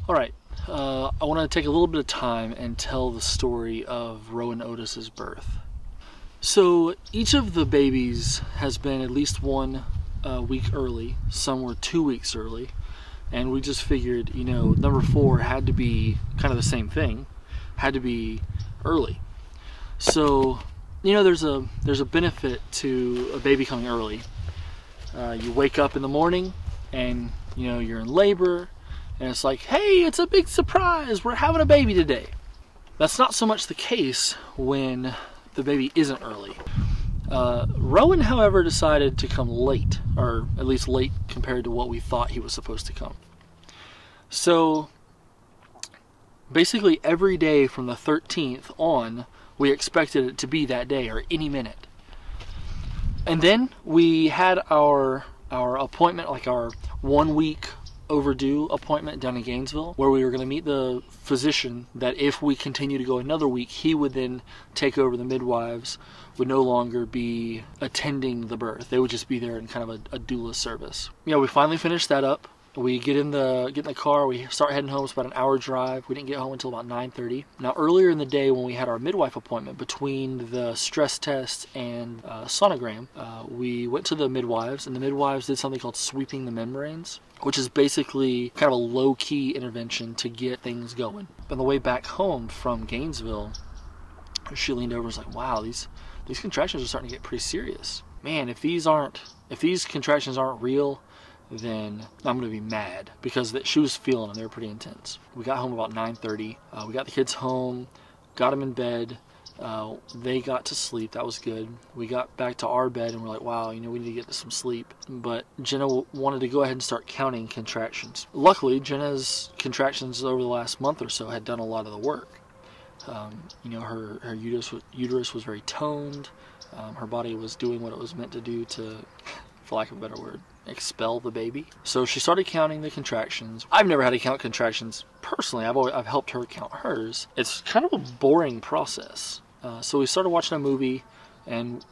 Alright, I want to take a little bit of time and tell the story of Rowan Otis's birth. So each of the babies has been at least 1 week early, some were 2 weeks early, and we just figured, number 4 had to be kind of the same thing, had to be early. So, there's a benefit to a baby coming early. You wake up in the morning and, you're in labor, and it's like, hey, it's a big surprise, we're having a baby today. That's not so much the case when the baby isn't early. Rowan, however, decided to come late, or at least late compared to what we thought he was supposed to come. So, basically every day from the 13th on, we expected it to be that day or any minute. And then we had our appointment, like our 1 week overdue appointment down in Gainesville, where we were going to meet the physician that if we continue to go another week, he would then take over. The midwives would no longer be attending the birth. They would just be there in kind of a doula service. We finally finished that up. We get in the car, we start heading home. It's about an hour drive. We didn't get home until about 9:30. Now, earlier in the day when we had our midwife appointment, between the stress test and sonogram, we went to the midwives, and the midwives did something called sweeping the membranes, which is basically kind of a low-key intervention to get things going. On the way back home from Gainesville, she leaned over and was like, wow, these contractions are starting to get pretty serious. Man, if these contractions aren't real, then I'm going to be mad, because she was feeling them. They were pretty intense. We got home about 9:30. We got the kids home, got them in bed. They got to sleep. That was good. We got back to our bed and we're like, wow, we need to get some sleep. But Jenna wanted to go ahead and start counting contractions. Luckily, Jenna's contractions over the last month or so had done a lot of the work. Her uterus was very toned. Her body was doing what it was meant to do to, for lack of a better word, expel the baby. So she started counting the contractions. I've never had to count contractions personally. I've helped her count hers. It's kind of a boring process. So we started watching a movie, and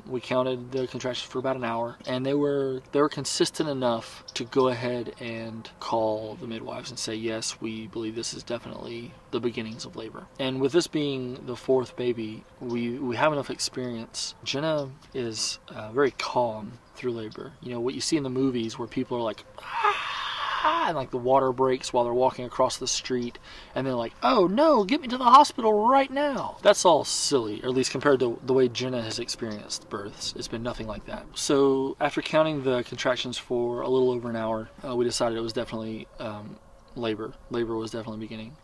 we counted the contractions for about an hour, and they were consistent enough to go ahead and call the midwives and say, yes, we believe this is definitely the beginnings of labor. And with this being the 4th baby, we have enough experience. Jenna is very calm through labor. What you see in the movies where people are like, ah, and like the water breaks while they're walking across the street, and they're like, oh no, get me to the hospital right now. That's all silly, or at least compared to the way Jenna has experienced births. It's been nothing like that. So after counting the contractions for a little over an hour, we decided it was definitely labor. Labor was definitely beginning.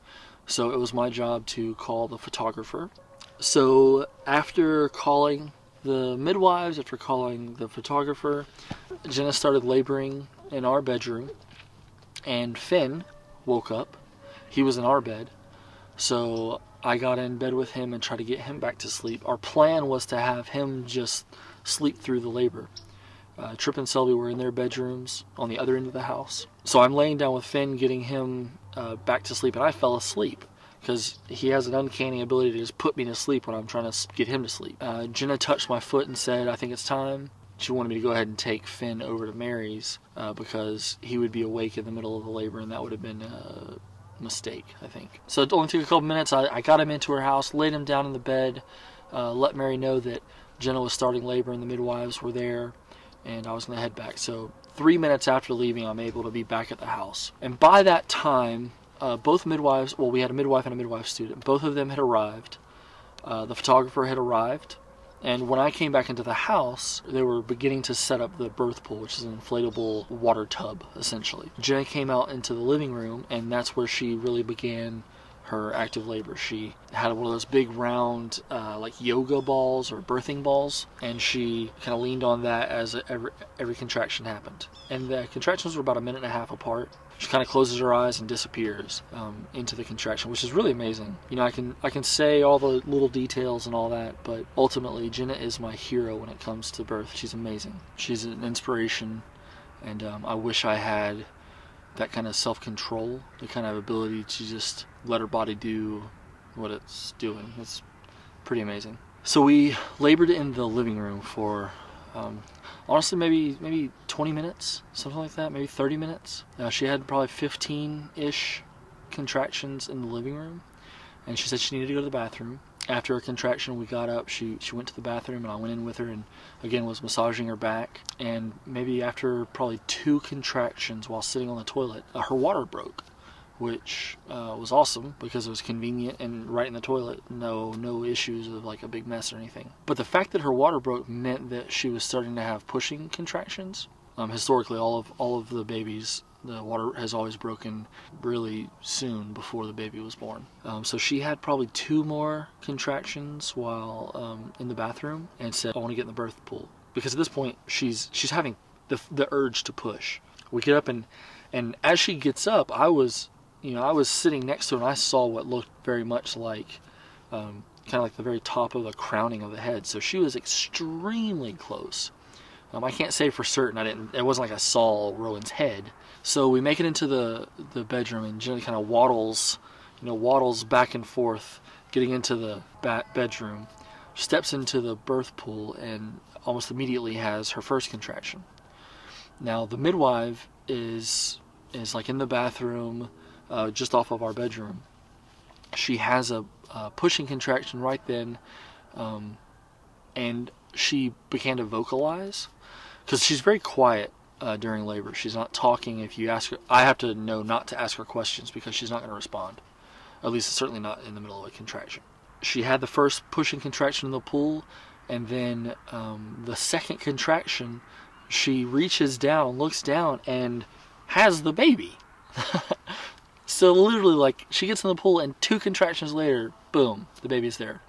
So it was my job to call the photographer. So after calling the midwives, after calling the photographer, Jenna started laboring in our bedroom, and Finn woke up. He was in our bed, so I got in bed with him and tried to get him back to sleep. Our plan was to have him just sleep through the labor. Tripp and Selby were in their bedrooms on the other end of the house. So I'm laying down with Finn, getting him back to sleep, and I fell asleep, because he has an uncanny ability to just put me to sleep when I'm trying to get him to sleep. Jenna touched my foot and said, I think it's time. She wanted me to go ahead and take Finn over to Mary's because he would be awake in the middle of the labor, and that would have been a mistake, I think. So it only took a couple minutes. I got him into her house, laid him down in the bed, let Mary know that Jenna was starting labor and the midwives were there, and I was going to head back. So 3 minutes after leaving, I'm able to be back at the house. And by that time, both midwives, well, we had a midwife and a midwife student, both of them had arrived. The photographer had arrived. And when I came back into the house, they were beginning to set up the birth pool, which is an inflatable water tub, essentially. Jenna came out into the living room, and that's where she really began her active labor. She had one of those big round like yoga balls or birthing balls, and she kind of leaned on that as every contraction happened. And the contractions were about 1.5 minutes apart. She kind of closes her eyes and disappears into the contraction, which is really amazing. I can say all the little details and all that, but ultimately Jenna is my hero when it comes to birth. She's amazing. She's an inspiration, and I wish I had that kind of self-control, the kind of ability to just let her body do what it's doing. It's pretty amazing. So we labored in the living room for honestly maybe 20 minutes, something like that, maybe 30 minutes. She had probably 15-ish contractions in the living room, and she said she needed to go to the bathroom. After her contraction, we got up, she went to the bathroom, and I went in with her and again was massaging her back. And maybe after probably 2 contractions while sitting on the toilet, her water broke, which was awesome because it was convenient and right in the toilet. No issues of like a big mess or anything. But the fact that her water broke meant that she was starting to have pushing contractions. Historically, all of the babies, the water has always broken really soon before the baby was born. So she had probably 2 more contractions while in the bathroom, and said, I want to get in the birth pool. Because at this point, she's having the urge to push. We get up, and as she gets up, I was sitting next to her, and I saw what looked very much like kind of like the very top of the crowning of the head. So she was extremely close. I can't say for certain. It wasn't like I saw Rowan's head. So we make it into the bedroom, and Jenny kind of waddles back and forth, getting into the bedroom, steps into the birth pool, and almost immediately has her first contraction. Now the midwife is like in the bathroom, just off of our bedroom. She has a pushing contraction right then, and she began to vocalize, because she's very quiet during labor. She's not talking. If you ask her, I have to know not to ask her questions because she's not going to respond. At least certainly not in the middle of a contraction. She had the first pushing contraction in the pool, and then the second contraction, she reaches down, looks down, and has the baby. So literally, like, she gets in the pool, and 2 contractions later, boom, the baby's there.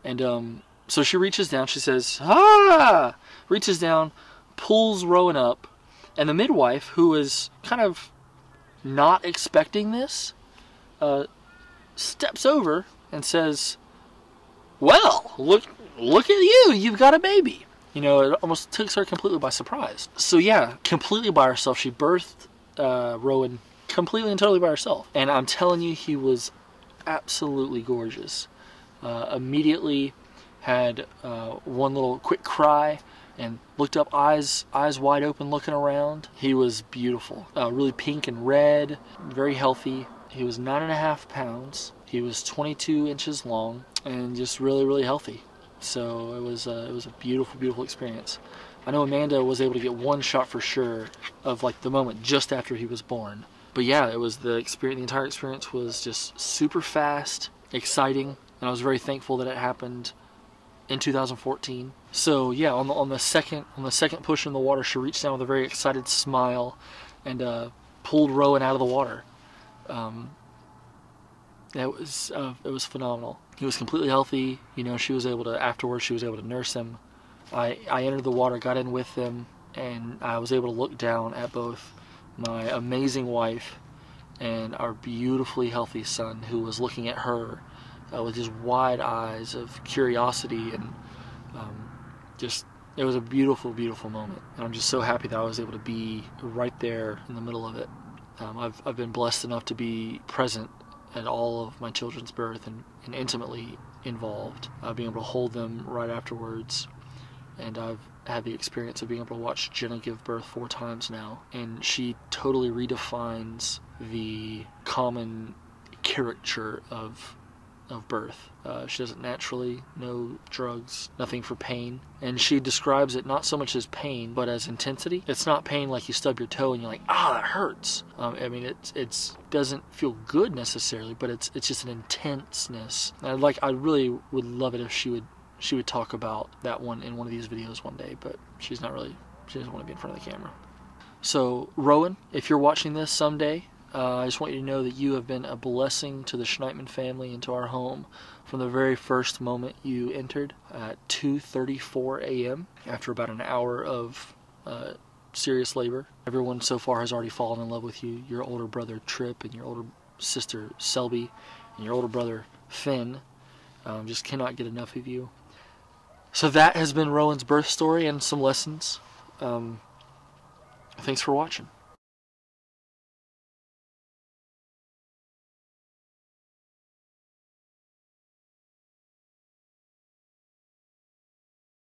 And so she reaches down, she says, ah! Reaches down, pulls Rowan up, and the midwife, who is kind of not expecting this, steps over and says, well, look at you, you've got a baby. You know, it almost took her completely by surprise. So yeah, completely by herself, she birthed Rowan completely and totally by herself. And I'm telling you, he was absolutely gorgeous. Immediately had one little quick cry and looked up, eyes wide open, looking around. He was beautiful, really pink and red, very healthy. He was 9.5 pounds. He was 22 inches long, and just really healthy. So it was a beautiful experience. I know Amanda was able to get 1 shot for sure of like the moment just after he was born. But yeah, it was the experience. The entire experience was just super fast, exciting, and I was very thankful that it happened in 2014. So yeah, on the second push in the water, she reached down with a very excited smile and pulled Rowan out of the water. It was phenomenal. He was completely healthy. You know, afterwards she was able to nurse him. I entered the water, got in with them, and I was able to look down at both my amazing wife and our beautifully healthy son, who was looking at her with his wide eyes of curiosity, and it was a beautiful moment. And I'm just so happy that I was able to be right there in the middle of it. I've been blessed enough to be present at all of my children's birth and intimately involved, being able to hold them right afterwards. And I've had the experience of being able to watch Jenna give birth 4 times now, and she totally redefines the common caricature of birth. She does it naturally, no drugs, nothing for pain, and she describes it not so much as pain, but as intensity. It's not pain like you stub your toe and you're like, that hurts. I mean, it doesn't feel good necessarily, but it's just an intenseness. And I really would love it if she would talk about that one in one of these videos one day, but she doesn't want to be in front of the camera. So Rowan, if you're watching this someday, I just want you to know that you have been a blessing to the Schneitman family and to our home from the very first moment you entered at 2:34 a.m. after about an hour of serious labor. Everyone so far has already fallen in love with you. Your older brother Tripp and your older sister Selby and your older brother Finn just cannot get enough of you. So that has been Rowan's birth story and some lessons. Thanks for watching.